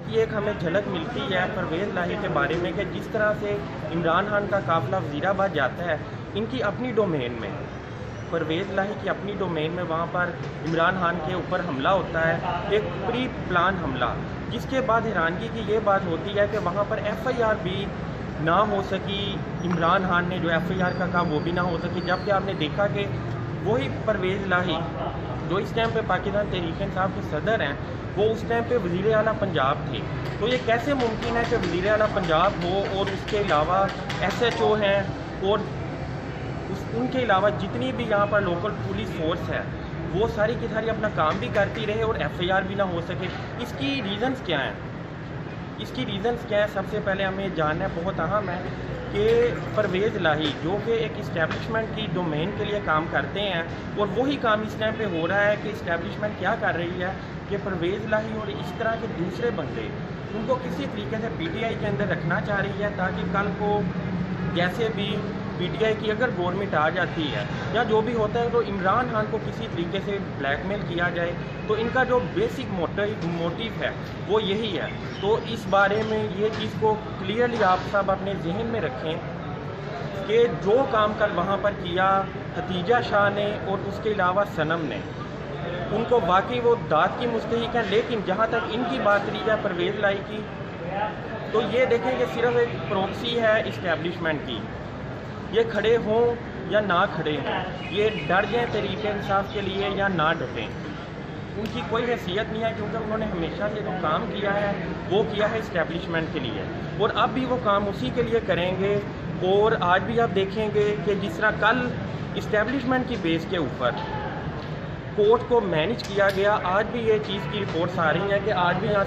की एक हमें झलक मिलती है परवेज़ लाही के बारे में कि जिस तरह से इमरान खान का काफ़िला वज़ीराबाद जाता है इनकी अपनी डोमेन में, परवेज़ लाही की अपनी डोमेन में, वहाँ पर इमरान खान के ऊपर हमला होता है, एक प्री प्लान हमला, जिसके बाद हैरानगी की ये बात होती है कि वहाँ पर FIR भी ना हो सकी। इमरान खान ने जो FIR का कहा वो भी ना हो सकी, जबकि आपने देखा कि वही परवेज़ लाही जो इस टाइम पे पाकिस्तान तहरीक-ए-इंसाफ के सदर हैं, वो उस टाइम पे वज़ीर आला पंजाब थे। तो ये कैसे मुमकिन है कि वज़ीर आला पंजाब हो और उसके अलावा SHO हैं और उनके अलावा जितनी भी यहाँ पर लोकल पुलिस फोर्स है वो सारी की सारी अपना काम भी करती रहे और FIR भी ना हो सके। इसकी रीज़न्स क्या हैं? इसकी रीज़न्स क्या है? सबसे पहले हमें जानना बहुत अहम है कि परवेज़ लाही जो कि एक इस्टेब्लिशमेंट की डोमेन के लिए काम करते हैं और वही काम इस टाइम पे हो रहा है कि इस्टेब्लिशमेंट क्या कर रही है कि परवेज़ लाही और इस तरह के दूसरे बंदे उनको किसी तरीके से PTI के अंदर रखना चाह रही है, ताकि कल को जैसे भी PTI की अगर गवर्नमेंट आ जाती है या जो भी होता है तो इमरान खान को किसी तरीके से ब्लैकमेल किया जाए। तो इनका जो बेसिक मोटिव है वो यही है। तो इस बारे में ये चीज़ को क्लियरली आप सब अपने जहन में रखें कि जो काम कल वहाँ पर किया हतीजा शाह ने और उसके अलावा सनम ने, उनको बाकी वो दाद की मुस्तहिक हैं, लेकिन जहाँ तक इनकी बात करी जाए परवेज़ लाही की, तो ये देखें कि सिर्फ एक प्रॉक्सी है इस्टेब्लिशमेंट की। ये खड़े हों या ना खड़े हों, ये डर जाएँ तहरीक-ए-इंसाफ के लिए या ना डटें, उनकी कोई हैसियत नहीं है, क्योंकि उन्होंने हमेशा से जो काम किया है वो किया है इस्टेब्लिशमेंट के लिए और अब भी वो काम उसी के लिए करेंगे। और आज भी आप देखेंगे कि जिस तरह कल इस्टेब्लिशमेंट की बेस के ऊपर कोर्ट को मैनेज किया गया, आज भी ये चीज़ की रिपोर्ट्स आ रही हैं कि आज भी यहाँ से